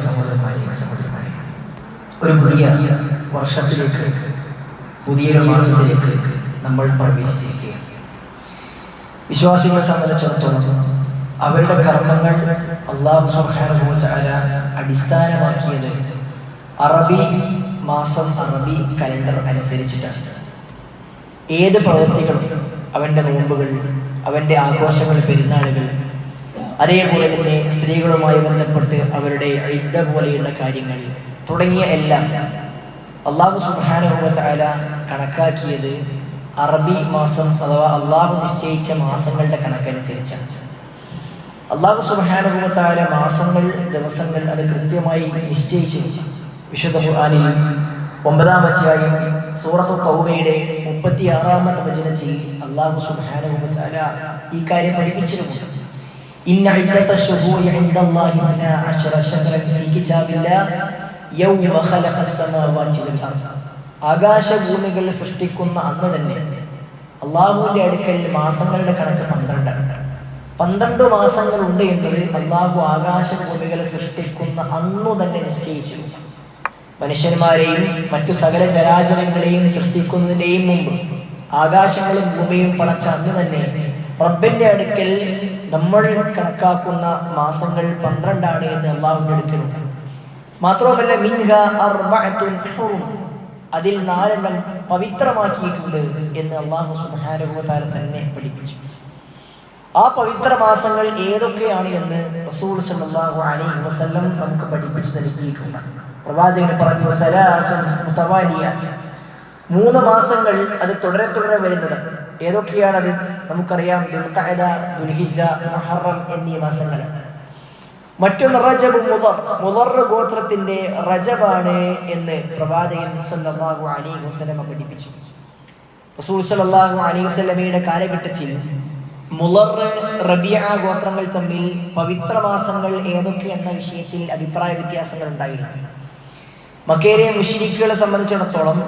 സഹോദരന്മാരെ, ഒരു പുതിയ വർഷത്തിലേക്ക്, പുതിയൊരു മാസത്തിലേക്ക് നമ്മൾ പ്രവേശിച്ചിരിക്കുകയാണ്. വിശ്വാസികളെ സംബന്ധിച്ചിടത്തോളം അവരുടെ കർമ്മങ്ങൾ അല്ലാഹു സുബ്ഹാനഹു വ തആല അടിസ്ഥാനമാക്കിയത് അറബി മാസം, അറബി കലണ്ടർ അനുസരിച്ചിട്ടാണ്. ഏത് പ്രവൃത്തികളും, അവൻ്റെ നോമ്പുകൾ, അവൻ്റെ ആഘോഷങ്ങൾ, പെരുന്നാളുകൾ, അതേപോലെ തന്നെ സ്ത്രീകളുമായി ബന്ധപ്പെട്ട് അവരുടെ ഇദ്ദ പോലെയുള്ള കാര്യങ്ങൾ തുടങ്ങിയ എല്ലാം അല്ലാഹു സുബ്ഹാനഹു വ തആല കണക്കാക്കിയത് അറബി മാസം അഥവാ അള്ളാഹു നിശ്ചയിച്ച മാസങ്ങളുടെ കണക്കനുസരിച്ചാണ്. അല്ലാഹു സുബ്ഹാനഹു വ തആല മാസങ്ങൾ, ദിവസങ്ങൾ അത് കൃത്യമായി നിശ്ചയിച്ചു. വിശുദ്ധ ഖുർആനിൽ 9-ാം അധ്യായം സൂറത്തു തൗബയുടെ 36-ാമത്തെ വചനത്തിൽ അല്ലാഹു സുബ്ഹാനഹു വ തആല ഈ കാര്യം പഠിപ്പിച്ചിട്ടുണ്ട്. ഇന്ന ഇദ്ദത്തശ് ശുഹൂരി ഇൻദല്ലാഹി 12 ശഹ്റൻ ഫീ കിതാബില്ലാഹ് യൗമ ഖലഖസ് സമാവാതി വൽ അർദ്. ആകാശഭൂമികൾ സൃഷ്ടിക്കുന്ന അന്ന് തന്നെ അള്ളാഹുവിന്റെ അടുക്കൽ മാസങ്ങളുടെ കണക്ക് 12 മാസങ്ങൾ ഉണ്ട് എന്നത് അള്ളാഹു ആകാശഭൂമികളെ സൃഷ്ടിക്കുന്ന അന്നു തന്നെ നിശ്ചയിച്ചു. മനുഷ്യന്മാരെയും മറ്റു സകല ചരാചരങ്ങളെയും സൃഷ്ടിക്കുന്നതിന്റെയും മുമ്പ് ആകാശങ്ങളും ഭൂമിയും പടച്ച അന്ന് തന്നെ റബ്ബിന്റെ അടുക്കൽ നമ്മൾ കണക്കാക്കുന്ന മാസങ്ങൾ 12 എന്ന് അള്ളാഹുവിന്റെ അടുക്കലുണ്ട്. മാത്രവുമല്ല, മിൻഹ അർബഅത്തുൻ ഹുറും, അതിൽ 4 പവിത്രമാക്കിയിട്ടുണ്ട് എന്ന് അല്ലാഹു സുബ്ഹാനഹു വ തആല തന്നെ പഠിപ്പിച്ചു. ആ പവിത്ര മാസങ്ങൾ ഏതൊക്കെയാണ് എന്ന് റസൂൽ സല്ലല്ലാഹു അലൈഹി വസല്ലം നമുക്ക് പഠിപ്പിച്ചു നൽകിയിട്ടുണ്ട്. പ്രവാചകൻ പറഞ്ഞു, സലാസുൻ മുതവാലിയാത്ത്, 3 മാസങ്ങൾ അത് തുടരെ വരുന്നത്. ഏതൊക്കെയാണത്? നമുക്കറിയാം, ദുൽഖഅദ, ദുൽഹിജ്ജ, മുഹറം എന്നീ മാസങ്ങൾ. മറ്റൊന്ന് റജബ്, മുദർ ഗോത്രത്തിന്റെ റജബാണ് എന്ന് പ്രവാചകൻ സല്ലല്ലാഹു അലൈഹി വസല്ലം പഠിപ്പിച്ചു. റസൂൽ സല്ലല്ലാഹു അലൈഹി വസല്ലമയുടെ കാലഘട്ടത്തിൽ മുദർ, റബീഅ ഗോത്രങ്ങൾ തമ്മിൽ പവിത്ര മാസങ്ങൾ ഏതൊക്കെ എന്ന വിഷയത്തിൽ അഭിപ്രായ വ്യത്യാസങ്ങൾ ഉണ്ടായിരുന്നു. മക്കയിലെ മുശ്രിക്കുകളെ സംബന്ധിച്ചിടത്തോളം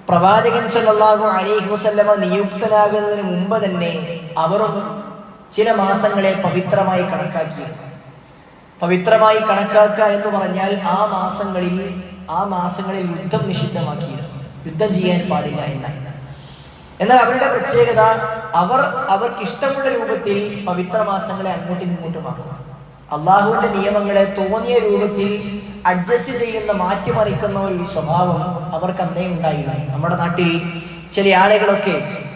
പ്രവാചകൻ സല്ലല്ലാഹു അലൈഹി വസല്ലമ നിയുക്തനാകുന്നതിന് മുമ്പ് തന്നെ അവരും ചില മാസങ്ങളെ പവിത്രമായി കണക്കാക്കിയിരുന്നു. പവിത്രമായി കണക്കാക്കുക എന്ന് പറഞ്ഞാൽ ആ മാസങ്ങളിൽ യുദ്ധം നിഷിദ്ധമാക്കിയിരുന്നു, യുദ്ധം ചെയ്യാൻ പാടില്ല എന്നാണ്. എന്നാൽ അവരുടെ പ്രത്യേകത, അവർക്ക് ഇഷ്ടമുള്ള രൂപത്തിൽ പവിത്ര മാസങ്ങളെ അങ്ങോട്ടും ഇങ്ങോട്ടുമാക്കും. അള്ളാഹുവിന്റെ നിയമങ്ങളെ തോന്നിയ രൂപത്തിൽ അഡ്ജസ്റ്റ് ചെയ്യുന്ന, മാറ്റിമറിക്കുന്ന ഒരു സ്വഭാവം അവർക്ക് അന്നേ ഉണ്ടായിരുന്നു. നമ്മുടെ നാട്ടിൽ ചില ആളുകളൊക്കെ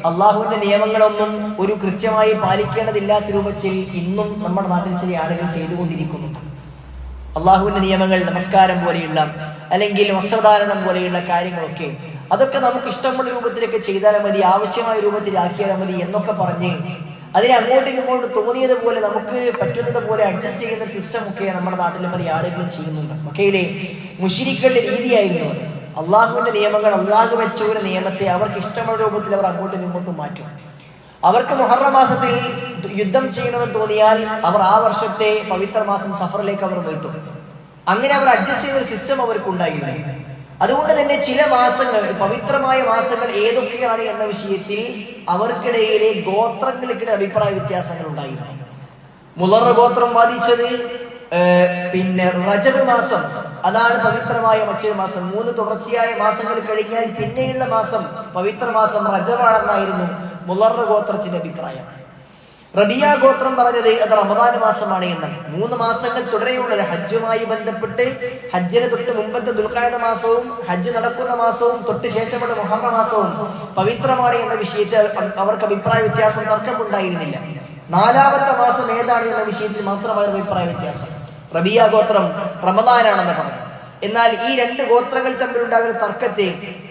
അള്ളാഹുവിന്റെ നിയമങ്ങളൊന്നും ഒരു കൃത്യമായി പാലിക്കേണ്ടതില്ലാത്ത രൂപത്തിൽ ഇന്നും നമ്മുടെ നാട്ടിൽ ചില ആളുകൾ ചെയ്തുകൊണ്ടിരിക്കുന്നുണ്ട്. അള്ളാഹുവിന്റെ നിയമങ്ങൾ, നമസ്കാരം പോലെയുള്ള അല്ലെങ്കിൽ വസ്ത്രധാരണം പോലെയുള്ള കാര്യങ്ങളൊക്കെ, അതൊക്കെ നമുക്ക് ഇഷ്ടമുള്ള രൂപത്തിലൊക്കെ ചെയ്താലും മതി, ആവശ്യമായ രൂപത്തിലാക്കിയാലും മതി എന്നൊക്കെ പറഞ്ഞ് അതിനെ അങ്ങോട്ടും ഇങ്ങോട്ടും തോന്നിയതുപോലെ നമുക്ക് പറ്റുന്നത് പോലെ അഡ്ജസ്റ്റ് ചെയ്യുന്ന സിസ്റ്റം ഒക്കെ നമ്മുടെ നാട്ടിലെ പല ആളുകളും ചെയ്യുന്നുണ്ട്. മക്കയിലെ മുശ്രിക്കുകളുടെ രീതിയായിരുന്നു അത്. അള്ളാഹുവിന്റെ നിയമങ്ങൾ, അള്ളാഹു വെച്ച ഒരു നിയമത്തെ അവർക്ക് ഇഷ്ടമുള്ള രൂപത്തിൽ അവർ അങ്ങോട്ടും ഇങ്ങോട്ടും മാറ്റും. അവർക്ക് മുഹറം മാസത്തിൽ യുദ്ധം ചെയ്യണമെന്ന് തോന്നിയാൽ അവർ ആ വർഷത്തെ പവിത്ര മാസം സഫറിലേക്ക് അവർ നീട്ടും. അങ്ങനെ അവർ അഡ്ജസ്റ്റ് ചെയ്യുന്ന ഒരു സിസ്റ്റം അവർക്ക് ഉണ്ടായിരുന്നു. അതുകൊണ്ട് തന്നെ ചില മാസങ്ങൾ, പവിത്രമായ മാസങ്ങൾ ഏതൊക്കെയാണ് എന്ന വിഷയത്തിൽ അവർക്കിടയിലെ ഗോത്രങ്ങൾക്കിടെ അഭിപ്രായ വ്യത്യാസങ്ങൾ ഉണ്ടായിരുന്നു. മുദർ ഗോത്രം വാദിച്ചത് പിന്നെ റജബ് മാസം അതാണ് പവിത്രമായ മറ്റൊരു മാസം. 3 തുടർച്ചയായ മാസങ്ങൾ കഴിഞ്ഞാൽ പിന്നെയുള്ള മാസം, പവിത്ര മാസം റജബാണെന്നായിരുന്നു മുദർ ഗോത്രത്തിന്റെ അഭിപ്രായം. റബിയ ഗോത്രം പറഞ്ഞത് അത് റമദാൻ മാസമാണ് എന്നാണ്. 3 മാസങ്ങൾ തുടരെയുള്ളത് ഹജ്ജുമായി ബന്ധപ്പെട്ട്, ഹജ്ജിന് തൊട്ട് മുമ്പത്തെ ദുൽഖഅദ മാസവും ഹജ്ജ് നടക്കുന്ന മാസവും തൊട്ട് ശേഷമുള്ള മുഹറം മാസവും പവിത്രമാണ് എന്ന വിഷയത്തിൽ അവർക്ക് അഭിപ്രായ വ്യത്യാസം, തർക്കമുണ്ടായിരുന്നില്ല. 4ാമത്തെ മാസം ഏതാണ് എന്ന വിഷയത്തിൽ മാത്രമായിരുന്നു അഭിപ്രായ വ്യത്യാസം. റബിയ ഗോത്രം റമദാനാണെന്ന് പറഞ്ഞു. എന്നാൽ ഈ 2 ഗോത്രങ്ങൾ തമ്മിലുണ്ടാകുന്ന തർക്കത്തെ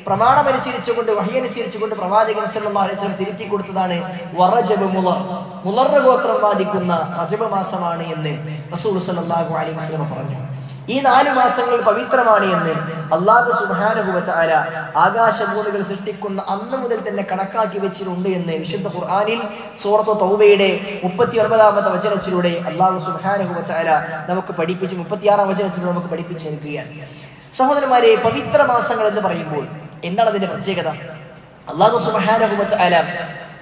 പ്രമാണമനുസരിച്ചുകൊണ്ട്, വഹ്യനുസരിച്ചുകൊണ്ട് പ്രവാചകൻ സല്ലല്ലാഹു അലൈഹി വസല്ലം തിരുത്തി കൊടുത്തതാണ് വറജബ് മുദർ. മുദർ ഗോത്രം വാദിക്കുന്ന റജബ് മാസമാണ് എന്ന് റസൂൽ സല്ലല്ലാഹു അലൈഹി വസല്ലം പറഞ്ഞു. ഈ 4 മാസങ്ങൾ പവിത്രമാണ് എന്ന് അല്ലാഹു സുബ്ഹാനഹു വ തആല ആകാശഭൂമികൾ സൃഷ്ടിക്കുന്ന അന്ന് മുതൽ തന്നെ കണക്കാക്കി വെച്ചിട്ടുണ്ട് എന്ന് വിശുദ്ധ ഖുർആനിൽ സൂറത്തു തൗബയുടെ 39-ാമത്തെ വചനത്തിലൂടെ അല്ലാഹു സുബ്ഹാനഹു വ തആല നമുക്ക് പഠിപ്പിച്ച്, 36-ാം വചനത്തിലൂടെ നമുക്ക് പഠിപ്പിച്ചിരിക്കുകയാണ്. സഹോദരന്മാരെ, പവിത്ര മാസങ്ങൾ എന്ന് പറയുമ്പോൾ എന്താണ് അതിന്റെ പ്രത്യേകത? അല്ലാഹു സുബ്ഹാനഹു വ തആല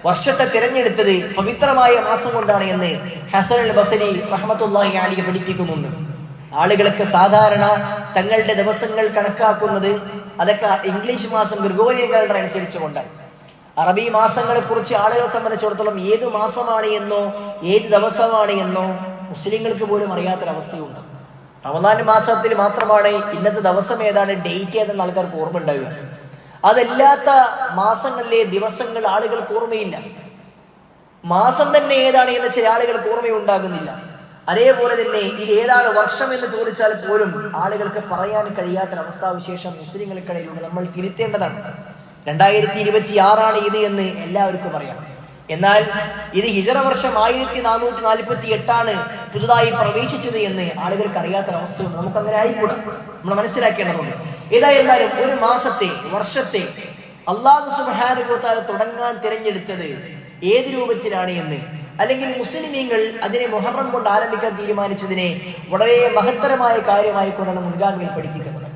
വർഷത്തെ തിരഞ്ഞെടുത്തത് പവിത്രമായ മാസം കൊണ്ടാണ് എന്ന് ഹസൻ അൽ ബസരി റഹ്മത്തുള്ളാഹി അലൈഹി പഠിപ്പിക്കുന്നുണ്ട്. ആളുകളൊക്കെ സാധാരണ തങ്ങളുടെ ദിവസങ്ങൾ കണക്കാക്കുന്നത് അതൊക്കെ ഇംഗ്ലീഷ് മാസം ഗ്രിഗോറിയൻ കലണ്ടർ അനുസരിച്ച് കൊണ്ടാണ്. അറബി മാസങ്ങളെ കുറിച്ച് ആളുകളെ സംബന്ധിച്ചിടത്തോളം ഏത് മാസമാണ് എന്നോ ഏത് ദിവസമാണ് എന്നോ മുസ്ലിങ്ങൾക്ക് പോലും അറിയാത്തൊരവസ്ഥയുണ്ട്. റമദാൻ മാസത്തിൽ മാത്രമാണ് ഇന്നത്തെ ദിവസം ഏതാണ്, ഡേറ്റ് ഏതെന്ന് ആൾക്കാർക്ക് ഓർമ്മ ഉണ്ടാവുക. അതല്ലാത്ത മാസങ്ങളിലെ ദിവസങ്ങൾ ആളുകൾക്ക് ഓർമ്മയില്ല. മാസം തന്നെ ഏതാണ് എന്ന് ചില ആളുകൾക്ക് ഓർമ്മയുണ്ടാകുന്നില്ല. അതേപോലെ തന്നെ ഇത് ഏതാണ് വർഷം എന്ന് ചോദിച്ചാൽ പോലും ആളുകൾക്ക് പറയാൻ കഴിയാത്തൊരവസ്ഥാവിശേഷം മുസ്ലിങ്ങൾക്കിടയിലുണ്ട്. നമ്മൾ തിരുത്തേണ്ടതാണ്. 2026 ഇത് എന്ന് എല്ലാവർക്കും അറിയാം. എന്നാൽ ഇത് ഹിജറ വർഷം 1448 പുതുതായി പ്രവേശിച്ചത് എന്ന് ആളുകൾക്ക് അറിയാത്തൊരവസ്ഥയും നമുക്കങ്ങനെ ആയിക്കൂടാ. നമ്മൾ മനസ്സിലാക്കേണ്ടതുണ്ട്. ഏതായിരുന്നാലും ഒരു മാസത്തെ വർഷത്തെ അല്ലാഹു സുബ്ഹാനഹു വ തആല തുടങ്ങാൻ തിരഞ്ഞെടുത്തത് ഏത് രൂപത്തിലാണ് എന്ന്, അല്ലെങ്കിൽ മുസ്ലിമീങ്ങൾ അതിനെ മുഹറം കൊണ്ട് ആരംഭിക്കാൻ തീരുമാനിച്ചതിനെ വളരെ മഹത്തരമായ കാര്യമായിക്കൊണ്ടാണ് മുൻഗാമികൾ പഠിപ്പിക്കുന്നത്.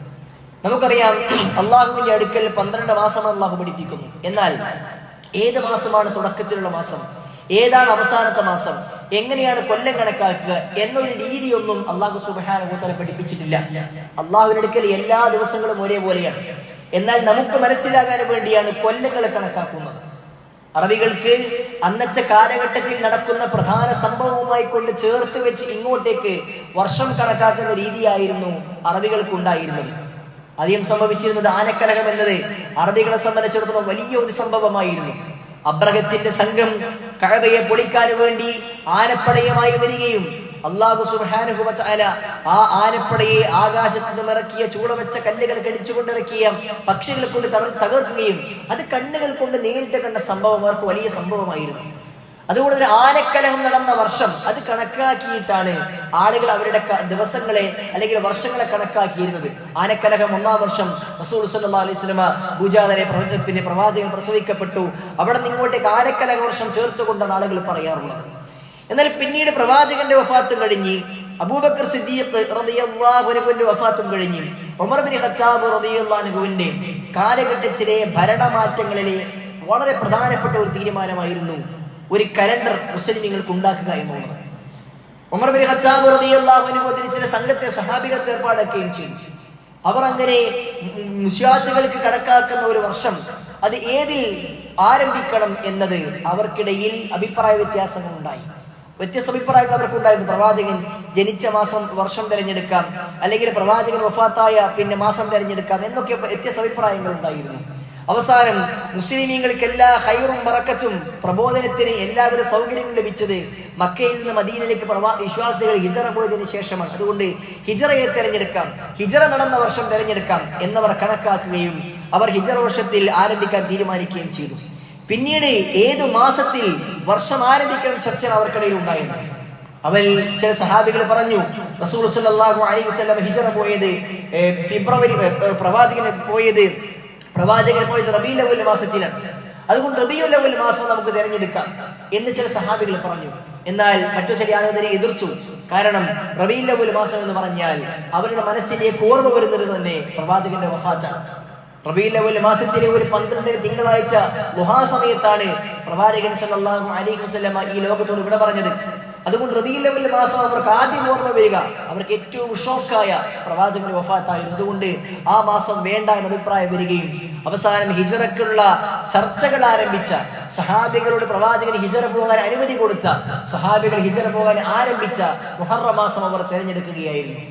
നമുക്കറിയാം അള്ളാഹുവിന്റെ അടുക്കൽ 12 മാസം അള്ളാഹു പഠിപ്പിക്കുന്നു. എന്നാൽ ഏത് മാസമാണ് തുടക്കത്തിലുള്ള മാസം, ഏതാണ് അവസാനത്തെ മാസം, എങ്ങനെയാണ് കൊല്ലം കണക്കാക്കുക എന്നൊരു രീതിയൊന്നും അള്ളാഹു സുബ്ഹാനഹു വ തആല പഠിപ്പിച്ചിട്ടില്ല. അള്ളാഹുവിന്റെ അടുക്കൽ എല്ലാ ദിവസങ്ങളും ഒരേപോലെയാണ്. എന്നാൽ നമുക്ക് മനസ്സിലാകാൻ വേണ്ടിയാണ് കൊല്ലങ്ങളെ കണക്കാക്കുന്നത്. അറബികൾക്ക് അന്നത്തെ കാലഘട്ടത്തിൽ നടക്കുന്ന പ്രധാന സംഭവവുമായി കൊണ്ട് ചേർത്ത് വെച്ച് ഇങ്ങോട്ടേക്ക് വർഷം കണക്കാക്കുന്ന രീതിയായിരുന്നു അറബികൾക്ക് ഉണ്ടായിരുന്നത്. ആദ്യം സംഭവിച്ചിരുന്നത് ആനക്കലഹം എന്നത് അറബികളെ സംബന്ധിച്ചിടത്തോളം വലിയ ഒരു സംഭവമായിരുന്നു. അബ്രഹത്തിന്റെ സംഘം കഅബയെ പൊളിക്കാൻ വേണ്ടി ആനപ്പടയുമായി വരികയും അല്ലാഹു സുബ്ഹാനഹു വ തആല ആ ആനപ്പടയെ ആകാശത്ത് നിന്നും ഇറക്കിയ ചൂടവെച്ച കല്ലുകൾ കടിച്ചുകൊണ്ടിറക്കിയ പക്ഷികളെ കൊണ്ട് തകർക്കുകയും അത് കണ്ണുകൾ കൊണ്ട് നേരിട്ട് കണ്ട സംഭവം അവർക്ക് വലിയ സംഭവമായിരുന്നു. അതുകൊണ്ട് തന്നെ ആനക്കലഹം നടന്ന വർഷം അത് കണക്കാക്കിയിട്ടാണ് ആളുകൾ അവരുടെ ദിവസങ്ങളെ അല്ലെങ്കിൽ വർഷങ്ങളെ കണക്കാക്കിയിരുന്നത്. ആനക്കലഹം 1-ാം വർഷം റസൂൽ സല്ലല്ലാഹു അലൈഹി വസല്ലമ ഭൂജാതനെ പിന്നെ പ്രവാചകൻ പ്രസവിക്കപ്പെട്ടു. അവിടെ നിന്ന് ഇങ്ങോട്ടേക്ക് ആനക്കലഹ വർഷം ചേർത്തുകൊണ്ടാണ് ആളുകൾ പറയാറുള്ളത്. എന്നാൽ പിന്നീട് പ്രവാചകന്റെ വഫാത്തും കഴിഞ്ഞ് അബൂബക്കർ സിദ്ദീഖ് റളിയല്ലാഹു അൻഹുവിന്റെ വഫാത്തും കഴിഞ്ഞ് ഉമർ ഇബ്നു ഖത്താബ് റളിയല്ലാഹു അൻഹുവിന്റെ കാലഘട്ടത്തിലെ ഭരണമാറ്റങ്ങളിലെ വളരെ പ്രധാനപ്പെട്ട ഒരു തീരുമാനമായിരുന്നു ഒരു കലണ്ടർ മുസ്ലിമീങ്ങൾക്ക് ഉണ്ടാക്കുക എന്നുള്ളത്. ഉമർ ഇബ്നു ഖത്താബ് റളിയല്ലാഹു അൻഹു ചില സംഘത്തെ സ്വഹാബികൾക്ക് ഏർപ്പാടാക്കുകയും ചെയ്തു. അവർ അങ്ങനെ വിശ്വാസികൾക്ക് കണക്കാക്കുന്ന ഒരു വർഷം അത് ഏതിൽ ആരംഭിക്കണം എന്നത് അവർക്കിടയിൽ അഭിപ്രായ വ്യത്യാസങ്ങൾ ഉണ്ടായി. വ്യത്യസ്ത അഭിപ്രായങ്ങൾ അവർക്കുണ്ടായിരുന്നു. പ്രവാചകൻ ജനിച്ച മാസം വർഷം തിരഞ്ഞെടുക്കാം, അല്ലെങ്കിൽ പ്രവാചകൻ വഫാത്തായ പിന്നെ മാസം തിരഞ്ഞെടുക്കാം എന്നൊക്കെ വ്യത്യസ്ത അഭിപ്രായങ്ങൾ ഉണ്ടായിരുന്നു. അവസാനം മുസ്ലിമീങ്ങൾക്ക് എല്ലാ ഹൈറും ബറക്കത്തും പ്രബോധനത്തിന് എല്ലാവരും സൗകര്യങ്ങളും ലഭിച്ചത് മക്കയിൽ നിന്ന് മദീനയിലേക്ക് വിശ്വാസികൾ ഹിജറ പോയതിനു ശേഷമാണ്. അതുകൊണ്ട് ഹിജറയെ തിരഞ്ഞെടുക്കാം, ഹിജറ നടന്ന വർഷം തിരഞ്ഞെടുക്കാം എന്നവർ കണക്കാക്കുകയും അവർ ഹിജറ വർഷത്തിൽ ആരംഭിക്കാൻ തീരുമാനിക്കുകയും ചെയ്തു. പിന്നീട് ഏതു മാസത്തിൽ വർഷം ആരംഭിക്കണം ചർച്ച അവർക്കിടയിൽ ഉണ്ടായിരുന്നു. അവൽ ചില സഹാബികൾ പറഞ്ഞു റസൂൽ സല്ലല്ലാഹു അലൈഹി വസല്ലം ഹിജറ പോയത് ഫെബ്രുവരി, പ്രവാചകൻ പോയത് റബീഉൽ അവ്വൽ മാസത്തിലാണ്. അതുകൊണ്ട് റബീഉൽ അവ്വൽ മാസം നമുക്ക് തിരഞ്ഞെടുക്കാം എന്ന് ചില സഹാബികൾ പറഞ്ഞു. എന്നാൽ മറ്റു ചില ആളുകൾ അതിനെ എതിർത്തു. കാരണം റബീഉൽ അവ്വൽ മാസം എന്ന് പറഞ്ഞാൽ അവരുടെ മനസ്സിലേക്ക് ഓർമ്മ വരുന്നത് തന്നെ പ്രവാചകന്റെ വഫാത്താണ്. റബീഉൽ അവ്വൽ മാസത്തിലെ ഒരു 12 തിങ്കളാഴ്ച ദുഹാ സമയത്താണ് പ്രവാചകൻ സല്ലല്ലാഹു അലൈഹി വസല്ലം ഈ ലോകത്തോട് വിട പറഞ്ഞത്. അതുകൊണ്ട് റബീഉൽ അവ്വൽ മാസം അവർക്ക് ആദ്യം ഓർമ്മ വരിക അവർക്ക് ഏറ്റവും ഷോക്കായ പ്രവാചകന്റെ വഫാത്തായിരുന്നു. അതുകൊണ്ട് ആ മാസം വേണ്ട എന്ന അഭിപ്രായം വരികയും അവസാനം ഹിജറക്കുള്ള ചർച്ചകൾ ആരംഭിച്ച സഹാബികളോട് പ്രവാചകൻ ഹിജറ പോകാൻ അനുമതി കൊടുത്ത സഹാബികൾ ഹിജറ പോകാൻ ആരംഭിച്ച മുഹറം മാസം അവർ തിരഞ്ഞെടുക്കുകയായിരുന്നു.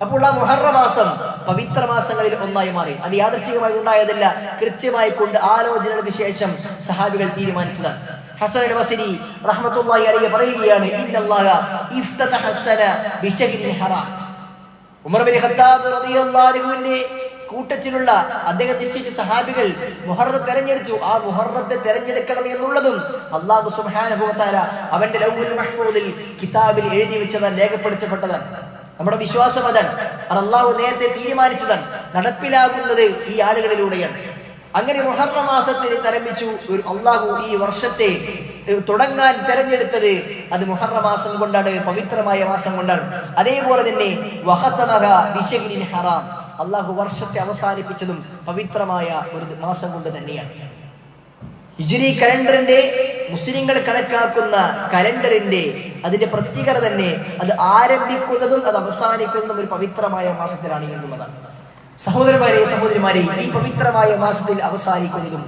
അപ്പോൾ ആ മുഹറം മാസം പവിത്ര മാസങ്ങളിൽ ഒന്നായി മാറി. അത് യാദൃച്ഛികമായി ഉണ്ടായതല്ല, കൃത്യമായി കൊണ്ട് ആലോചനകൾക്ക് ശേഷം സഹാബികൾ തീരുമാനിച്ചതാണ്. ഹസൻ അൽ ബസ്രി റഹ്മത്തുള്ളാഹി അലൈഹി പറയുകയാണ്, ഇന്നല്ലാഹ ഇഫ്തതഹ അസ്സന ബിശഹ്രിൻ ഹറാം. ഉമർ ഇബ്നു ഖത്താബ് റളിയല്ലാഹു അൻഹുവിന്റെ കൂട്ടത്തിലുള്ള അദ്ദേഹം നിശ്ചയിച്ച സഹാബികൾ മുഹറം തെരഞ്ഞെടുത്തു. ആ മുഹറത്തെ തെരഞ്ഞെടുക്കണം എന്നുള്ളതും അല്ലാഹു സുബ്ഹാനഹു വ തആല അവന്റെ ലൗഹുൽ മഹ്ഫൂദിൽ കിതാബിൽ എഴുതി വെച്ചതാണ്, രേഖപ്പെടുത്തപ്പെട്ടതാണ്. നമ്മുടെ വിശ്വാസം അതാണ്. അത് അല്ലാഹു നേരത്തെ തീരുമാനിച്ചതാണ്, നടപ്പിലാകുന്നത് ഈ ആളുകളിലൂടെയാണ്. അങ്ങനെ മുഹറം മാസത്തിൽ ആരംഭിച്ചു. അല്ലാഹു ഈ വർഷത്തെ തുടങ്ങാൻ തെരഞ്ഞെടുത്തത് അത് മുഹറം മാസം കൊണ്ടാണ്, പവിത്രമായ മാസം കൊണ്ടാണ്. അതേപോലെ തന്നെ വഖതമഹ ബിശഹ്രിൻ ഹറാം, അല്ലാഹു വർഷത്തെ അവസാനിപ്പിച്ചതും പവിത്രമായ ഒരു മാസം കൊണ്ട് തന്നെയാണ്. ഹിജ്രി കലണ്ടറിന്റെ മുസ്ലിങ്ങൾ കണക്കാക്കുന്ന കലണ്ടറിന്റെ അതിന്റെ പ്രത്യേകത തന്നെ അത് ആരംഭിക്കുന്നതും അത് അവസാനിക്കുന്നതും ഒരു പവിത്രമായ മാസത്തിലാണ് എന്നുള്ളതാണ്. സഹോദരന്മാരെ സഹോദരിമാരെ, ഈ പവിത്രമായ മാസത്തിൽ അവസാനിക്കുന്നതും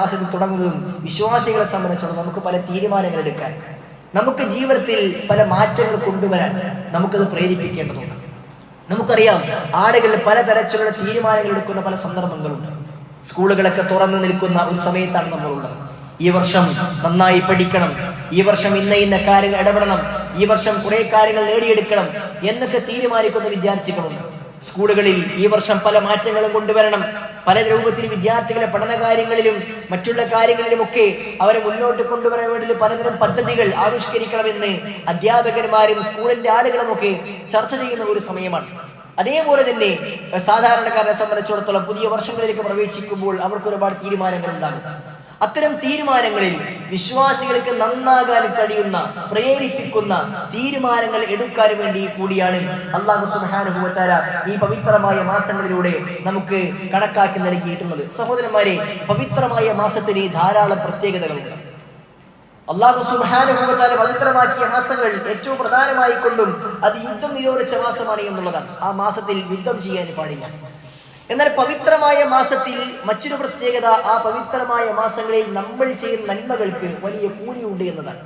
മാസത്തിൽ തുടങ്ങുന്നതും വിശ്വാസികളെ സംബന്ധിച്ചിടത്തോളം നമുക്ക് പല തീരുമാനങ്ങൾ എടുക്കാൻ, നമുക്ക് ജീവിതത്തിൽ പല മാറ്റങ്ങൾ കൊണ്ടുവരാൻ നമുക്കത് പ്രേരിപ്പിക്കേണ്ടതുണ്ട്. നമുക്കറിയാം, ആളുകൾ പലതരത്തിലുള്ള തീരുമാനങ്ങൾ എടുക്കുന്ന പല സന്ദർഭങ്ങളുണ്ട്. സ്കൂളുകളൊക്കെ തുറന്നു നിൽക്കുന്ന ഒരു സമയത്താണ് നമ്മളുള്ളത്. ഈ വർഷം നന്നായി പഠിക്കണം, ഈ വർഷം ഇന്ന കാര്യങ്ങൾ ഇടപെടണം, ഈ വർഷം കുറെ കാര്യങ്ങൾ നേടിയെടുക്കണം എന്നൊക്കെ തീരുമാനിക്കുന്ന വിദ്യാർത്ഥികളുണ്ട്. സ്കൂളുകളിൽ ഈ വർഷം പല മാറ്റങ്ങളും കൊണ്ടുവരണം, പല രൂപത്തിൽ വിദ്യാർത്ഥികളെ പഠന കാര്യങ്ങളിലും മറ്റുള്ള കാര്യങ്ങളിലുമൊക്കെ അവരെ മുന്നോട്ട് കൊണ്ടുവരാൻ വേണ്ടി പലതരം പദ്ധതികൾ ആവിഷ്കരിക്കണമെന്ന് അധ്യാപകന്മാരും സ്കൂളിന്റെ ആളുകളുമൊക്കെ ചർച്ച ചെയ്യുന്ന ഒരു സമയമാണ്. അതേപോലെ തന്നെ സാധാരണക്കാരനെ സംബന്ധിച്ചിടത്തോളം പുതിയ വർഷങ്ങളിലേക്ക് പ്രവേശിക്കുമ്പോൾ അവർക്ക് ഒരുപാട് തീരുമാനങ്ങൾ ഉണ്ടാകും. അത്തരം തീരുമാനങ്ങളിൽ വിശ്വാസികൾക്ക് നന്നാകാൻ കഴിയുന്ന, പ്രേരിപ്പിക്കുന്ന തീരുമാനങ്ങൾ എടുക്കാൻ വേണ്ടി കൂടിയാണ് അല്ലാഹു സുബ്ഹാനഹു വ തആല ഈ പവിത്രമായ മാസങ്ങളിലൂടെ നമുക്ക് കണക്കാക്കി നൽകിയിട്ടുള്ളത്. സഹോദരന്മാരെ, പവിത്രമായ മാസത്തിന് ധാരാളം പ്രത്യേകതകളുണ്ട്. അല്ലാഹു സുബ്ഹാനഹു വ തആല പവിത്രമാക്കിയ മാസങ്ങൾ ഏറ്റവും പ്രധാനമായി കൊണ്ടും അത് യുദ്ധം നിരോധിച്ച മാസമാണ് എന്നുള്ളതാണ്. ആ മാസത്തിൽ യുദ്ധം ചെയ്യാൻ പാടില്ല. എന്നാൽ പവിത്രമായ മാസത്തിൽ മറ്റൊരു പ്രത്യേകത, ആ പവിത്രമായ മാസങ്ങളിൽ നമ്മൾ ചെയ്യുന്ന നന്മകൾക്ക് വലിയ കൂലിയുണ്ട് എന്നതാണ്.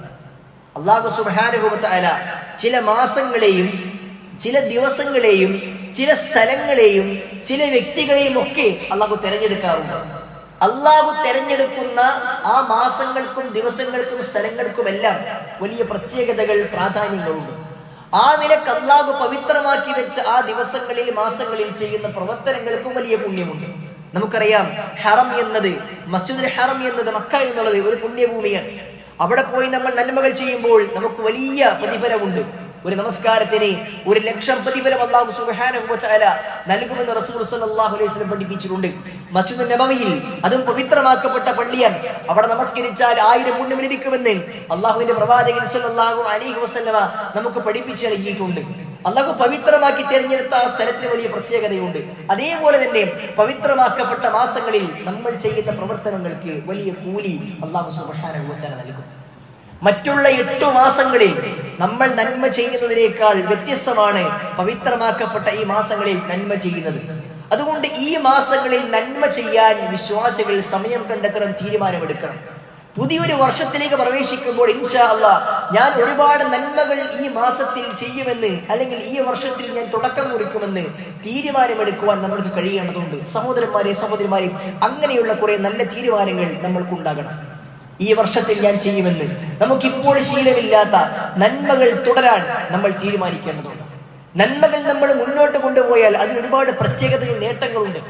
അല്ലാഹു സുബ്ഹാനഹു വ തആല ചില മാസങ്ങളെയും ചില ദിവസങ്ങളെയും ചില സ്ഥലങ്ങളെയും ചില വ്യക്തികളെയും ഒക്കെ അല്ലാഹു തിരഞ്ഞെടുക്കാറുണ്ട്. അല്ലാഹു തിരഞ്ഞെടുക്കുന്ന ആ മാസങ്ങൾക്കും ദിവസങ്ങൾക്കും സ്ഥലങ്ങൾക്കുമെല്ലാം വലിയ പ്രത്യേകതകൾ, പ്രാധാന്യങ്ങളുണ്ട്. ആ നിലക്ക് അല്ലാഹു പവിത്രമാക്കി വെച്ച ആ ദിവസങ്ങളിൽ മാസങ്ങളിൽ ചെയ്യുന്ന പ്രവർത്തനങ്ങൾക്കും വലിയ പുണ്യമുണ്ട്. നമുക്കറിയാം, ഹറം എന്നത്, മസ്ജിദുൽ ഹറം എന്നത്, മക്ക എന്നുള്ളത് ഒരു പുണ്യഭൂമിയാണ്. അവിടെ പോയി നമ്മൾ നന്മകൾ ചെയ്യുമ്പോൾ നമുക്ക് വലിയ പ്രതിഫലമുണ്ട്. ഒരു നമസ്കാരത്തിന് 1,00,000 പ്രതിഫലം അല്ലാഹു സുബ്ഹാനഹു വ തആല നൽകുമെന്ന് റസൂൽ സല്ലല്ലാഹു അലൈഹി വസല്ലം പഠിപ്പിച്ചിട്ടുണ്ട്. മസ്ജിദുൻ നബവിയിൽ, അതും പവിത്രമാക്കപ്പെട്ട പള്ളിയാണ്, അവിടെ നമസ്കരിച്ചാൽ 1000 പുണ്യം ലഭിക്കുമെന്ന് അല്ലാഹുവിന്റെ പ്രവാചകൻ സല്ലല്ലാഹു അലൈഹി വസല്ലമ നമുക്ക് പഠിപ്പിച്ചു നൽകിയിട്ടുണ്ട്. അല്ലാഹു പവിത്രമാക്കി തിരഞ്ഞെടുത്ത ആ സ്ഥലത്തിന് വലിയ പ്രത്യേകതയുണ്ട്. അതേപോലെ തന്നെ പവിത്രമാക്കപ്പെട്ട മാസങ്ങളിൽ നമ്മൾ ചെയ്യുന്ന പ്രവർത്തനങ്ങൾക്ക് വലിയ കൂലി അല്ലാഹു സുബ്ഹാനഹു വ തആല നൽകും. മറ്റുള്ള 8 മാസങ്ങളിൽ നമ്മൾ നന്മ ചെയ്യുന്നതിനേക്കാൾ വ്യത്യസ്തമാണ് പവിത്രമാക്കപ്പെട്ട ഈ മാസങ്ങളിൽ നന്മ ചെയ്യുന്നത്. അതുകൊണ്ട് ഈ മാസങ്ങളിൽ നന്മ ചെയ്യാൻ വിശ്വാസികൾ സമയം കണ്ടെത്തണം, തീരുമാനമെടുക്കണം. പുതിയൊരു വർഷത്തിലേക്ക് പ്രവേശിക്കുമ്പോൾ ഇൻഷാ അല്ലാഹ് ഞാൻ ഒരുപാട് നന്മകൾ ഈ മാസത്തിൽ ചെയ്യുമെന്ന്, അല്ലെങ്കിൽ ഈ വർഷത്തിൽ ഞാൻ തുടക്കം കുറിക്കുമെന്ന് തീരുമാനമെടുക്കുവാൻ നമ്മൾക്ക് കഴിയേണ്ടതുണ്ട്. സഹോദരന്മാരെ സഹോദരിമാരെ, അങ്ങനെയുള്ള കുറെ നല്ല തീരുമാനങ്ങൾ നമ്മൾക്കുണ്ടാകണം. ഈ വർഷത്തിൽ ഞാൻ ചെയ്യുമെന്ന് നമുക്കിപ്പോൾ ശീലമില്ലാത്ത നന്മകൾ തുടരാൻ നമ്മൾ തീരുമാനിക്കേണ്ടതുണ്ട്. നന്മകൾ നമ്മൾ മുന്നോട്ട് കൊണ്ടുപോയാൽ അതിന് ഒരുപാട് പ്രത്യേകതകൾ, നേട്ടങ്ങളുണ്ട്.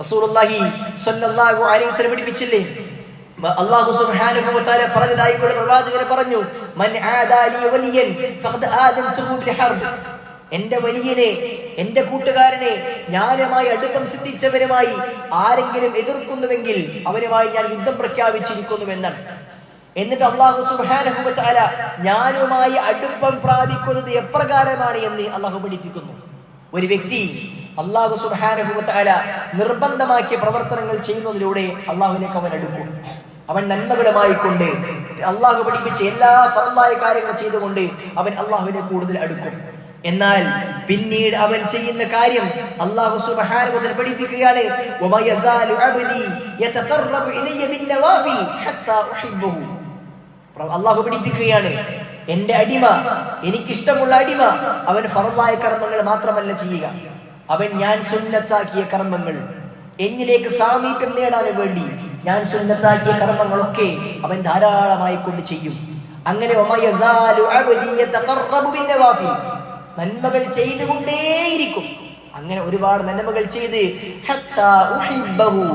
റസൂലുള്ളാഹി സ്വല്ലല്ലാഹു അലൈഹി വസല്ലം പഠിപ്പിച്ചില്ലേ, അല്ലാഹു സുബ്ഹാനഹു വ തആല പറഞ്ഞതായിക്കൊണ്ട് പ്രവാചകൻ പറഞ്ഞു, മൻ ആദാ ലി വലിയൻ ഫഖദ് ആദൻതുഹു ബിൽ ഹർബ്. എന്റെ വലിയനെ, എന്റെ കൂട്ടുകാരനെ, ഞാനുമായി അടുപ്പം സിദ്ധിച്ചവരുമായി ആരെങ്കിലും എതിർക്കുന്നുവെങ്കിൽ അവനുമായി ഞാൻ യുദ്ധം പ്രഖ്യാപിച്ചിരിക്കുന്നുവെന്നാണ്. എന്നിട്ട് അല്ലാഹു സുബ്ഹാനഹു വ തആല ഞാനുമായി അടുപ്പം പ്രാപിക്കുന്നത് എപ്രകാരമാണ് എന്ന് അല്ലാഹു പഠിപ്പിക്കുന്നു. ഒരു വ്യക്തി അല്ലാഹു സുബ്ഹാനഹു വ തആല നിർബന്ധമാക്കിയ പ്രവർത്തനങ്ങൾ ചെയ്യുന്നതിലൂടെ അല്ലാഹുവിലേക്ക് അവൻ അടുക്കും. അവൻ നന്മകളുമായി കൊണ്ട് അല്ലാഹു പഠിപ്പിച്ച എല്ലാ ഫർളായ കാര്യങ്ങൾ ചെയ്തുകൊണ്ട് അവൻ അല്ലാഹുവിനെ കൂടുതൽ അടുക്കും. എന്നാൽ പിന്നീട് അവൻ ചെയ്യുന്ന കാര്യം അല്ലാഹു സുബ്ഹാനഹു വ തആല പഠിപ്പിക്കുകയാണ്, വമാ യസാലു അബ്ദി യതഖറബു ഇലയ്യ ബിൻ നവാഫിൽ ഹത്താ ഉഹിബ്ബഹു. അല്ലാഹു പഠിപ്പിക്കുകയാണ്, എന്റെ അടിമ, എനിക്കിഷ്ടമുള്ള അടിമ, അവൻ ഫർളായ കർമ്മങ്ങൾ മാത്രമല്ല ചെയ്യുക, അവൻ ഞാൻ സുന്നത്താക്കിയ കർമ്മങ്ങൾ, എന്നിലേക്ക് സാമീപ്യം നേടാൻ വേണ്ടി ഞാൻ സുന്നത്താക്കിയ കർമ്മങ്ങളൊക്കെ അവൻ ധാരാളമായി കൊണ്ട് ചെയ്യും. അങ്ങനെ വമാ യസാലു അബ്ദി യതഖറബു ബിൻ നവാഫിൽ, നന്മകൾ ചെയ്തുകൊണ്ടേയിരിക്കും. അങ്ങനെ ഒരുപാട് നന്മകൾ ചെയ്ത് ഹത്താ ഉഹിബ്ബഹു,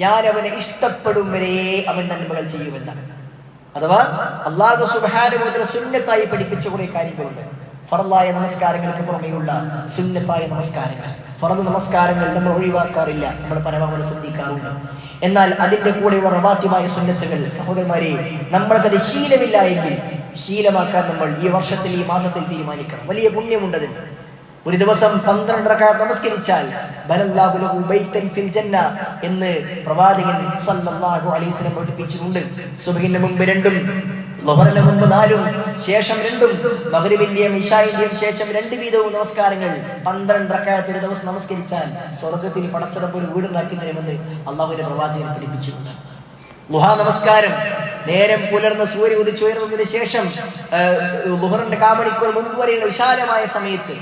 ഞാൻ അവനെ ഇഷ്ടപ്പെടും വരെ അവൻ നന്മകൾ ചെയ്യുമെന്നാണ്. അഥവാ അല്ലാഹു സുബ്ഹാനഹു വ തആല സുന്നത്തായി പഠിപ്പിച്ച കുറെ കാര്യങ്ങളുണ്ട്. ഫർളായ നമസ്കാരങ്ങൾക്ക് പുറമെയുള്ള സുന്നത്തായ നമസ്കാരങ്ങൾ, ഫർദ് നമസ്കാരങ്ങൾ നമ്മൾ ഒഴിവാക്കാറില്ല, നമ്മൾ പരമാവധി ശ്രദ്ധിക്കാറുണ്ട്. എന്നാൽ അതിന്റെ കൂടെയുള്ള റവാത്തിബായ സുന്നത്തുകൾ, സഹോദരന്മാരെ, നമ്മൾക്കത് ശീലമില്ല എങ്കിൽ ശീലമാക്കാൻ നമ്മൾ ഈ വർഷത്തിൽ, ഈ മാസത്തിൽ തീരുമാനിക്കണം. വലിയ പുണ്യമുണ്ടതിന്. ഒരു ദിവസം 12 റക്അത്ത് നമസ്കരിച്ചാൽ ബനല്ലാഹു ലഹു ബൈതൻ ഫിൽ ജന്ന എന്ന് പ്രവാചകൻ സല്ലല്ലാഹു അലൈഹി വസല്ലം പഠിപ്പിച്ചിട്ടുണ്ട്. സുബ്ഹിന്റെ മുമ്പ് 2ഉം ളുഹറിന് മുമ്പ് 4ഉം ശേഷം 2ഉം മഗ്രിബിന്റെയും ഇശാഇന്റെയും ശേഷം 2 വീതവും നമസ്കാരങ്ങൾ 12 റക്അത്ത് ഒരു ദിവസം നമസ്കരിച്ചാൽ സ്വർഗ്ഗത്തിൽ പടച്ചറപ്പ് ഒരു വീടുണ്ടാക്കി തരുമെന്ന് അല്ലാഹുവിന്റെ പ്രവാചകൻ പഠിപ്പിച്ചിട്ടുണ്ട്. ളുഹ നമസ്കാരം നേരം പുലർന്ന് സൂര്യ ഉദിച്ചുയർന്നതിന് ശേഷം ളുഹറിന്റെ കാമണിക്കൂർ മുമ്പ് വരെയുള്ള വിശാലമായ സമയത്ത്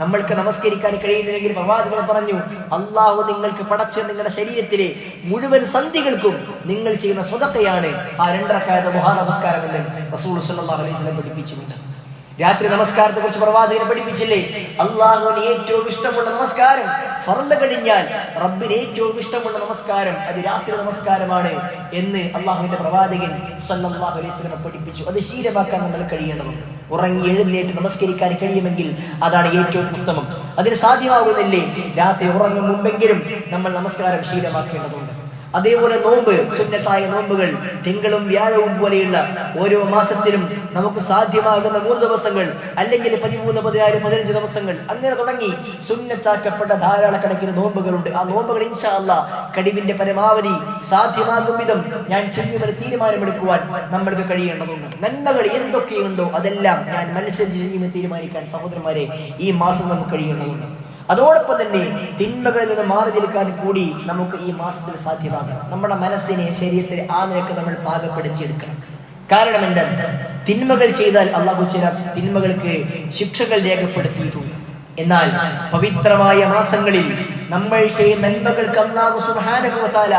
നമ്മൾക്ക് നമസ്കരിക്കാൻ കഴിയുന്നില്ലെങ്കിൽ പ്രവാചകൻ പറഞ്ഞു, അള്ളാഹു നിങ്ങൾക്ക് പടച്ച നിങ്ങളുടെ ശരീരത്തിലെ മുഴുവൻ സന്ധികൾക്കും നിങ്ങൾ ചെയ്യുന്ന സ്വതക്കയാണ് ആ 2 റക്അത്ത് ളുഹ നമസ്കാരം എന്ന് റസൂൽ സല്ലല്ലാഹു അലൈഹി വസല്ലം പഠിപ്പിച്ചിട്ടുണ്ട്. രാത്രി നമസ്കാരത്തെ കുറിച്ച് പ്രവാചകൻ പഠിപ്പിച്ചില്ലേ, അള്ളാഹുവിന് ഏറ്റവും ഇഷ്ടമുള്ള നമസ്കാരം ഫർള് കഴിഞ്ഞാൽ റബ്ബിന് ഏറ്റവും ഇഷ്ടമുള്ള നമസ്കാരം അത് രാത്രി നമസ്കാരമാണ് എന്ന് അള്ളാഹുവിന്റെ പ്രവാചകൻ സല്ലല്ലാഹു അലൈഹി വസല്ലം പഠിപ്പിച്ചു. അത് ശീലമാക്കാൻ നമ്മൾ കഴിയേണ്ടതുണ്ട്. ഉറങ്ങി എഴുന്നേറ്റ് നമസ്കരിക്കാൻ കഴിയുമെങ്കിൽ അതാണ് ഏറ്റവും ഉത്തമം. അതിന് സാധ്യമാകുന്നില്ലേ, രാത്രി ഉറങ്ങും മുമ്പെങ്കിലും നമ്മൾ നമസ്കാരം ശീലമാക്കേണ്ടതുണ്ട്. അതേപോലെ നോമ്പ്, സുന്നത്തായ നോമ്പുകൾ തിങ്കളും വ്യാഴവും പോലെയുള്ള ഓരോ മാസത്തിലും നമുക്ക് സാധ്യമാകുന്ന 3 ദിവസങ്ങൾ അല്ലെങ്കിൽ 13, 14, 15 ദിവസങ്ങൾ അങ്ങനെ തുടങ്ങി സുന്നത്താക്കപ്പെട്ട ധാരാളക്കണക്കിന് നോമ്പുകളുണ്ട്. ആ നോമ്പുകൾ ഇൻഷാ അല്ലാഹ് കഴിവിന്റെ പരമാവധി സാധ്യമാകും വിധം ഞാൻ ചെയ്യുമെന്ന് തീരുമാനമെടുക്കുവാൻ നമ്മൾക്ക് കഴിയേണ്ടതുണ്ട്. നന്മകൾ എന്തൊക്കെയുണ്ടോ അതെല്ലാം ഞാൻ മനസ്സിൽ ചെയ്യുമെന്ന് തീരുമാനിക്കാൻ സഹോദരന്മാരെ ഈ മാസം നമുക്ക് കഴിയേണ്ടതുണ്ട്. അതോടൊപ്പം തന്നെ തിന്മകളിൽ നിന്ന് മാറി നിൽക്കാൻ കൂടി നമുക്ക് ഈ മാസത്തിൽ സാധ്യമാകണം. നമ്മുടെ മനസ്സിനെ ശരീരത്തിൽ ആ നിലക്ക് നമ്മൾ പാകപ്പെടുത്തിയെടുക്കണം. കാരണം എന്താണ്, തിന്മകൾ ചെയ്താൽ അള്ളാഹു ചില തിന്മകൾക്ക് ശിക്ഷകൾ രേഖപ്പെടുത്തിയിട്ടുണ്ട്. എന്നാൽ പവിത്രമായ മാസങ്ങളിൽ നമ്മൾ ചെയ്യുന്ന നന്മകൾക്ക് അല്ലാഹു സുബ്ഹാനഹു വ തആല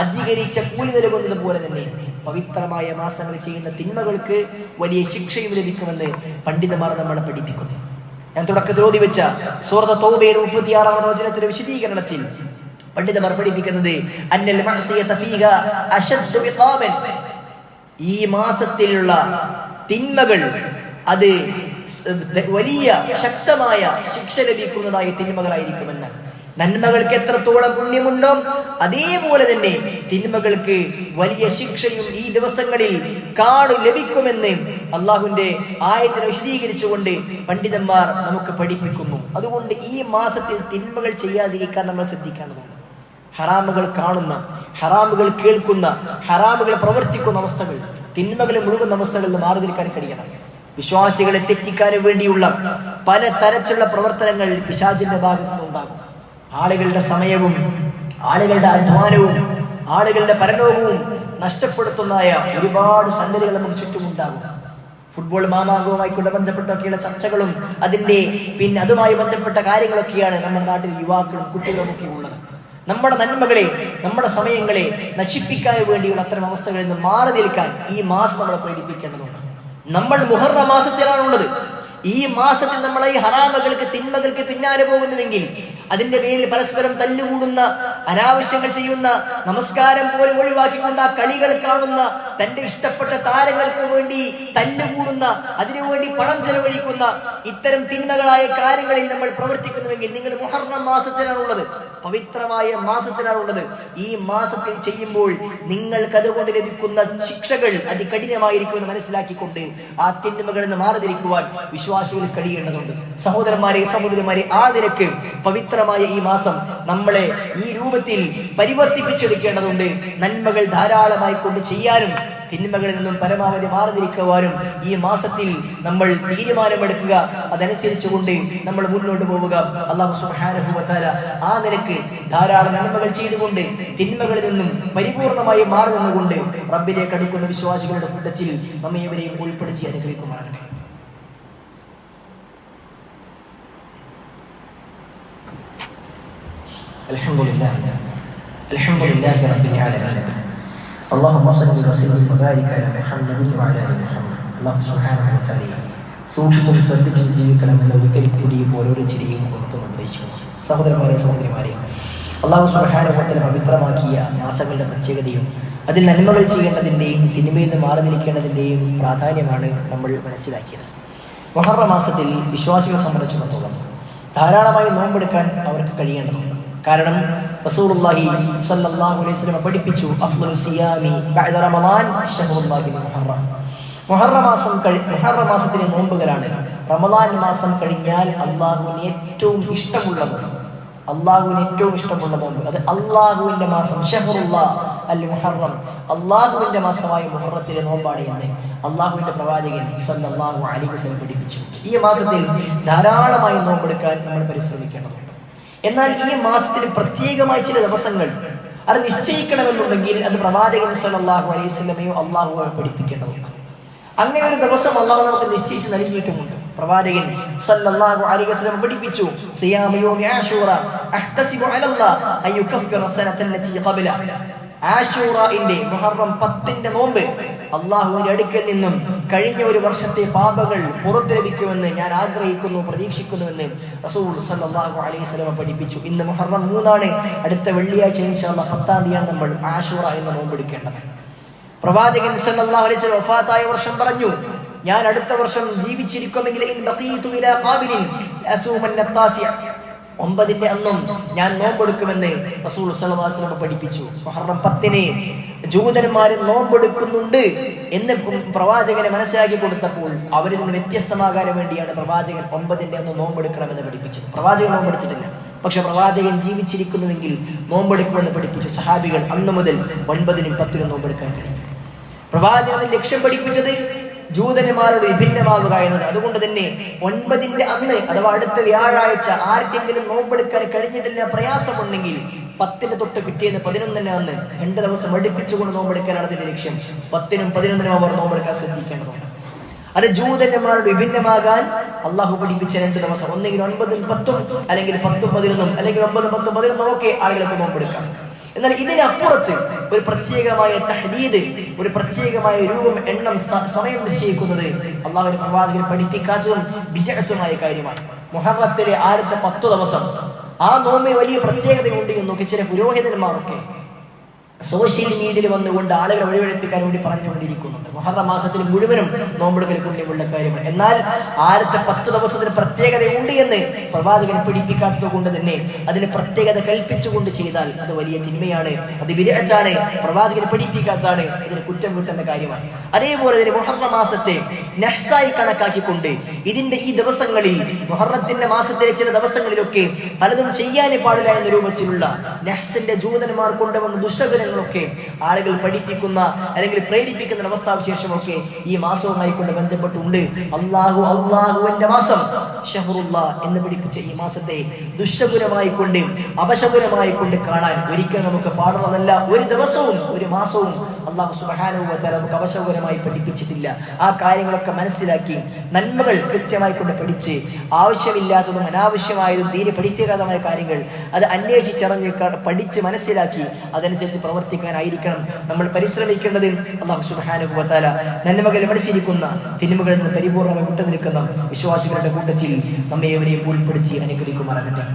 അധികരിച്ച കൂലി നൽകുന്നത് പോലെ തന്നെ പവിത്രമായ മാസങ്ങളിൽ ചെയ്യുന്ന തിന്മകൾക്ക് വലിയ ശിക്ഷയും ലഭിക്കുമെന്ന് പണ്ഡിതന്മാർ നമ്മളെ പഠിപ്പിക്കുന്നു. ഞാൻ തുടക്കത്തിൽ ഓതി വെച്ച സൂറത്ത് തൗബയുടെ 36-ാമത്തെ വചനത്തിന്റെ വിശദീകരണത്തിൽ പണ്ഡിതന്മാർ പഠിപ്പിക്കുന്നത് അന്നൽ മഅസിയത ഫീഹ അശദ്ദു ഇഖാബൻ, ഈ മാസത്തിലുള്ള തിന്മകൾ അത് വലിയ ശക്തമായ ശിക്ഷ ലഭിക്കുന്നതായ തിന്മകളായിരിക്കുമെന്ന്. നന്മകൾക്ക് എത്രത്തോളം പുണ്യമുണ്ടോ അതേപോലെ തന്നെ തിന്മകൾക്ക് വലിയ ശിക്ഷയും ഈ ദിവസങ്ങളിൽ ലഭിക്കുമെന്ന് അള്ളാഹുവിന്റെ ആയത്തിനെ വിശദീകരിച്ചുകൊണ്ട് പണ്ഡിതന്മാർ നമുക്ക് പഠിപ്പിക്കുന്നു. അതുകൊണ്ട് ഈ മാസത്തിൽ തിന്മകൾ ചെയ്യാതിരിക്കാൻ നമ്മൾ ശ്രദ്ധിക്കേണ്ടതുണ്ട്. ഹറാമുകൾ കാണുന്ന, ഹറാമുകൾ കേൾക്കുന്ന, ഹറാമുകൾ പ്രവർത്തിക്കുന്ന അവസ്ഥകൾ, തിന്മകൾ മുഴുവൻ അവസ്ഥകളിൽ നിന്ന് മാറി നിൽക്കാൻ കഴിയണം. വിശ്വാസികളെ തെറ്റിക്കാൻ വേണ്ടിയുള്ള പല തരത്തിലുള്ള പ്രവർത്തനങ്ങൾ പിശാചിന്റെ ഭാഗത്തു നിന്നുണ്ടാകും. ആളുകളുടെ സമയവും ആളുകളുടെ അധ്വാനവും ആളുകളുടെ പരലോകവും നഷ്ടപ്പെടുത്തുന്നതായ ഒരുപാട് സംഗതികൾ നമുക്ക് ചുറ്റുമുണ്ടാകും. ഫുട്ബോൾ മാമാങ്കവുമായിക്കൊണ്ട് ബന്ധപ്പെട്ടൊക്കെയുള്ള ചർച്ചകളും അതുമായി ബന്ധപ്പെട്ട കാര്യങ്ങളൊക്കെയാണ് നമ്മുടെ നാട്ടിൽ യുവാക്കളും കുട്ടികളും ഒക്കെ ഉള്ളത്. നമ്മുടെ നന്മകളെ, നമ്മുടെ സമയങ്ങളെ നശിപ്പിക്കാൻ വേണ്ടിയുള്ള അത്തരം അവസ്ഥകളിൽ നിന്ന് മാറി നിൽക്കാൻ ഈ മാസം നമ്മളെ പ്രേരിപ്പിക്കേണ്ടതുണ്ട്. നമ്മൾ മുഹറം മാസത്തിലാണുള്ളത്. ഈ മാസത്തിൽ നമ്മൾ ഈ ഹറാമകൾക്ക്, തിന്മകൾക്ക് പിന്നാലെ പോകുന്നുവെങ്കിൽ അതിന്റെ പേരിൽ പരസ്പരം തല്ലുകൂടുന്ന, അനാവശ്യങ്ങൾ ചെയ്യുന്ന, നമസ്കാരം പോലും ഒഴിവാക്കിക്കൊണ്ട് ആ കളികൾ കാണുന്ന, തന്റെ ഇഷ്ടപ്പെട്ട താരങ്ങൾക്ക് വേണ്ടി തല്ലുകൂടുന്ന, അതിനുവേണ്ടി പണം ചെലവഴിക്കുന്ന ഇത്തരം തിന്മകളായ കാര്യങ്ങളിൽ നമ്മൾ പ്രവർത്തിക്കുന്നുവെങ്കിൽ നിങ്ങൾ മുഹറം മാസത്തിലാണുള്ളത്, പവിത്രമായ മാസത്തിലാണുള്ളത്. ഈ മാസത്തിൽ ചെയ്യുമ്പോൾ നിങ്ങൾക്ക് അതുകൊണ്ട് ലഭിക്കുന്ന ശിക്ഷകൾ അതികഠിനമായിരിക്കുമെന്ന് മനസ്സിലാക്കിക്കൊണ്ട് ആ തിന്മകളിൽ നിന്ന് മാറിതിരിക്കുവാൻ വിശ്വാസികൾ കഴിയേണ്ടതുണ്ട്. സഹോദരന്മാരെ, സഹോദരിമാരെ, ആ നിലക്ക് പവിത്രമായ ഈ മാസം നമ്മളെ ഈ രൂപത്തിൽ പരിവർത്തിപ്പിച്ചെടുക്കേണ്ടതുണ്ട്. നന്മകൾ ധാരാളമായി കൊണ്ട് ചെയ്യാനും തിന്മകളിൽ നിന്നും പരമാവധി മാറിതിരിക്കുവാനും ഈ മാസത്തിൽ നമ്മൾ തീരുമാനമെടുക്കുക. അതനുസരിച്ചുകൊണ്ട് നമ്മൾ മുന്നോട്ട് പോവുക. അല്ലാഹു സുബ്ഹാനഹു വ തആല ആ നിലക്ക് ധാരാളം നന്മകൾ ചെയ്തുകൊണ്ട് തിന്മകളിൽ നിന്നും പരിപൂർണമായി മാറി നിന്നുകൊണ്ട് റബ്ബിലേക്ക് അടുക്കുന്ന വിശ്വാസികളുടെ കൂട്ടത്തിൽ നമ്മെ ഇവരെയും ഉൾപ്പെടുത്തി അനുഗ്രഹിക്കുമാറാകട്ടെ. അൽഹംദുലില്ലാഹി റബ്ബിൽ ആലമീൻ. اللهم صل وسلم وبارك على محمد وعلى ال محمد. അല്ലാഹു സുബ്ഹാനഹു വ തആല സൂക്ഷിച്ചും ശ്രദ്ധിച്ചും ജീവിക്കണമെന്ന് ഒരിക്കൽ കൂടി ഓരോ ചിരിയും ഓർത്തു നിർദ്ദേശിക്കുന്നു. സഹോദരന്മാരെ, സഹോദരിമാരെ, അല്ലാഹു സുബ്ഹാനഹു വ തആല പവിത്രമാക്കിയ മാസങ്ങളുടെ പ്രത്യേകതയും അതിൽ നന്മകൾ ചെയ്യേണ്ടതിൻ്റെയും തിന്മയിൽ നിന്ന് മാറി നിൽക്കേണ്ടതിൻ്റെയും പ്രാധാന്യമാണ് നമ്മൾ മനസ്സിലാക്കിയത്. മുഹറം മാസത്തിൽ വിശ്വാസികളെ സംബന്ധിച്ചിടത്തോളം ധാരാളമായി നോമ്പെടുക്കാൻ അവർക്ക് കഴിയേണ്ടതുണ്ട്. കാരണം റസൂലുള്ളാഹി സ്വല്ലല്ലാഹു അലൈഹി വസല്ലം പഠിപ്പിച്ചു, അഫ്ളലു സിയാമി ബഅദ റമളാൻ ശഹ്റുല്ലാഹിൽ മുഹറം. മുഹറം മാസത്തിലെ നോമ്പുകളാണ് റമദാൻ മാസം കഴിഞ്ഞാൽ അള്ളാഹുവിന് ഏറ്റവും ഇഷ്ടമുള്ള നോമ്പ്, അള്ളാഹുവിന് ഏറ്റവും ഇഷ്ടമുള്ള നോമ്പ് അത് അള്ളാഹുവിന്റെ മാസം, ഷഹറുല്ലാഹ് അൽ മുഹറം, അള്ളാഹുവിന്റെ മാസമായ മുഹറത്തിലെ നോമ്പാണ് എന്ന് അള്ളാഹുവിന്റെ പ്രവാചകൻ സല്ലല്ലാഹു അലൈഹി വസല്ലം പഠിപ്പിച്ചു. ഈ മാസത്തിൽ ധാരാളമായി നോമ്പെടുക്കാൻ നമ്മൾ പരിശ്രമിക്കേണ്ടതുണ്ട്. എന്നാൽ ഈ മാസത്തിന് പ്രത്യേകമായി ചില ദിവസങ്ങൾ അത് നിശ്ചയിക്കണമെന്നുണ്ടെങ്കിൽ അത് പ്രവാചകൻ സല്ലല്ലാഹു അലൈഹി വസല്ലമയോ അള്ളാഹുവോ പഠിപ്പിക്കേണ്ടതുണ്ട്. അങ്ങനെ ഒരു ദിവസം അള്ളാഹു നമുക്ക് നിശ്ചയിച്ച് നൽകിയിട്ടുമുണ്ട്. പ്രവാചകൻ സല്ലല്ലാഹു അലൈഹി വസല്ലം പഠിപ്പിച്ചു, സിയാമു യൗമി ആശൂറ അഹ്തസിബു അലല്ലാഹ് അൻ യുകഫിറ സനത അല്ലതി ഖബല. ആശൂറയിന്റെ മുഹറം 10ന്റെ നോമ്പ് അള്ളാഹുവിന്റെ അടുക്കൽ നിന്നും കഴിഞ്ഞ ഒരു വർഷത്തെ പാപങ്ങൾ പുറത്തു ലഭിക്കുമെന്ന് ഞാൻ ആഗ്രഹിക്കുന്നു, പ്രതീക്ഷിക്കുന്നുവെന്ന് റസൂൽ സല്ലല്ലാഹു അലൈഹി വസല്ലം പഠിപ്പിച്ചു. ഇന്ന് മുഹറം 3 അടുത്ത വെള്ളിയാഴ്ച ഇൻഷാ അല്ലാഹ് 10-ാം തീയതിയാണ് നമ്മൾ ആശൂറ എന്ന നോമ്പ് എടുക്കേണ്ടത്. പ്രവാചകൻ സല്ലല്ലാഹു അലൈഹി വസല്ലം വഫാത്തായ വർഷം പറഞ്ഞു, ഞാൻ അടുത്ത വർഷം ജീവിച്ചിരിക്കുമെങ്കിൽ ഇൻ ബഖീതു ഇലാ ഖാബിലിൻ അസൂമൻ നത്താസിയ, 9ന്റെ അന്നും ഞാൻ നോമ്പെടുക്കുമെന്ന് റസൂൽ സല്ലല്ലാഹു അലൈഹി വസല്ലം പഠിപ്പിച്ചു. മുഹറം 10-ന് ജൂതന്മാർ നോമ്പെടുക്കുന്നുണ്ട് എന്ന് പ്രവാചകനെ മനസ്സിലാക്കി കൊടുത്തപ്പോൾ അവരിൽ നിന്ന് വ്യത്യസ്തമാകാൻ വേണ്ടിയാണ് പ്രവാചകൻ 9ന്റെ അന്ന് നോമ്പെടുക്കണമെന്ന് പഠിപ്പിച്ചത്. പ്രവാചകൻ നോമ്പെടുത്തിട്ടില്ല, പക്ഷെ പ്രവാചകൻ ജീവിച്ചിരിക്കുന്നുവെങ്കിൽ നോമ്പെടുക്കുമെന്ന് പഠിപ്പിച്ചു. സഹാബികൾ അന്ന് മുതൽ 9നും 10നും നോമ്പെടുക്കാൻ കഴിഞ്ഞു. പ്രവാചകൻ ലക്ഷ്യം പഠിപ്പിച്ചത് ജൂതന്മാരോട് വിഭിന്നമാകുക എന്നത്. അതുകൊണ്ട് തന്നെ 9ന്റെ അന്ന് അഥവാ അടുത്ത വ്യാഴാഴ്ച ആർക്കെങ്കിലും നോമ്പെടുക്കാൻ കഴിഞ്ഞിട്ടില്ല, പ്രയാസമുണ്ടെങ്കിൽ 10ന് തൊട്ട് പിറ്റേന്ന് 11ന് അന്ന് 2 ദിവസം അടുപ്പിച്ചുകൊണ്ട് നോമ്പെടുക്കാനാണ് അതിന്റെ ലക്ഷ്യം. 10നും 11നും അവർ നോമ്പെടുക്കാൻ ശ്രദ്ധിക്കേണ്ടതുണ്ട്. അത് ജൂതന്മാരോട് വിഭിന്നമാകാൻ അള്ളാഹു പഠിപ്പിച്ച 2 ദിവസം, ഒന്നെങ്കിൽ 9-ഉം 10-ഉം, അല്ലെങ്കിൽ 10-ഉം 11-ഉം, അല്ലെങ്കിൽ 9-ഉം 10-ഉം 11-ഉം ഒക്കെ ആളുകൾക്ക് നോമ്പെടുക്കാം. എന്നാൽ ഇതിനപ്പുറത്ത് ഒരു പ്രത്യേകമായ തഹ്ദീദ്, ഒരു പ്രത്യേകമായ രൂപം, എണ്ണം, സമയം നിശ്ചയിക്കുന്നത് അള്ളാഹുവിന്റെ പ്രവാചകൻ പഠിപ്പിക്കാത്തതും ബിദ്അത്തുമായ കാര്യമാണ്. മുഹറത്തിലെ ആദ്യത്തെ 10 ദിവസം ആ നോമ്പിന് വലിയ പ്രത്യേകതയുണ്ട് എന്നൊക്കെ ചില പുരോഹിതന്മാരൊക്കെ സോഷ്യൽ മീഡിയയിൽ വന്നുകൊണ്ട് ആളുകളെ വഴിവഴിപ്പിക്കാൻ വേണ്ടി പറഞ്ഞുകൊണ്ടിരിക്കുന്നുണ്ട്. മുഹറം മാസത്തിൽ മുഴുവനും നോമ്പെടുക്കൽ പുണ്യമുള്ള കാര്യമാണ്. എന്നാൽ ആദ്യത്തെ 10 ദിവസത്തിന് പ്രത്യേകതയുണ്ട് എന്ന് പ്രവാചകൻ പഠിപ്പിക്കാത്തത് കൊണ്ട് തന്നെ അതിന് പ്രത്യേകത കൽപ്പിച്ചുകൊണ്ട് ചെയ്താൽ അത് വലിയ തിന്മയാണ്, അത് ബിദ്അത്താണ്, പ്രവാചകൻ പഠിപ്പിക്കാത്തതാണ്, ഇതിന് കുറ്റം കിട്ടുന്ന കാര്യമാണ്. അതേപോലെ തന്നെ മുഹറം മാസത്തെ നഹ്സായി കണക്കാക്കിക്കൊണ്ട് ഇതിന്റെ ഈ ദിവസങ്ങളിൽ, മുഹറത്തിന്റെ മാസത്തിലെ ചില ദിവസങ്ങളിലൊക്കെ പലതും ചെയ്യാൻ പാടില്ല എന്ന രൂപത്തിലുള്ള നഹ്സിന്റെ ജൂതന്മാർ കൊണ്ടുവന്ന ദുശകരങ്ങളൊക്കെ ആളുകൾ പഠിപ്പിക്കുന്ന അല്ലെങ്കിൽ പ്രേരിപ്പിക്കുന്ന അവസ്ഥാവിശേഷമൊക്കെ ഈ മാസവുമായി കൊണ്ട് ബന്ധപ്പെട്ടുണ്ട്. അള്ളാഹുവിന്റെ മാസം ഷഹറുല്ലാഹ് എന്ന് പഠിപ്പിച്ച ഈ മാസത്തെ ദുശകുരമായി കൊണ്ട്, അപശകുരമായി കൊണ്ട് കാണാൻ ഒരിക്കലും നമുക്ക് പാടുള്ളതല്ല. ഒരു ദിവസവും ഒരു മാസവും അള്ളാഹു സുബ്ഹാനഹു വ തആല നമുക്ക് അപശകുരമായി പഠിപ്പിച്ചിട്ടില്ല. ആ കാര്യങ്ങളൊക്കെ മനസ്സിലാക്കി നന്മകൾ കൃത്യമായി കൊണ്ട് പഠിച്ച് ആവശ്യമില്ലാത്തതും അനാവശ്യമായതും തീരെ പഠിപ്പിക്കാത്തമായ കാര്യങ്ങൾ അത് അന്വേഷിച്ചറിഞ്ഞ് പഠിച്ച് മനസ്സിലാക്കി അതനുസരിച്ച് പ്രവർത്തിക്കാനായിരിക്കണം നമ്മൾ പരിശ്രമിക്കേണ്ടത്. അല്ലാഹു സുബ്ഹാനഹു വ തആല നന്മകൾ മനസ്സിരിക്കുന്ന തിന്മകളിൽ നിന്ന് പരിപൂർണ്ണമായി വിട്ടുനിൽക്കുന്ന വിശ്വാസികളുടെ കൂട്ടത്തിൽ നമ്മെ ഏവരെയും ഉൾപ്പെടുത്തി അനുഗ്രഹിക്കുമാറാകട്ടെ.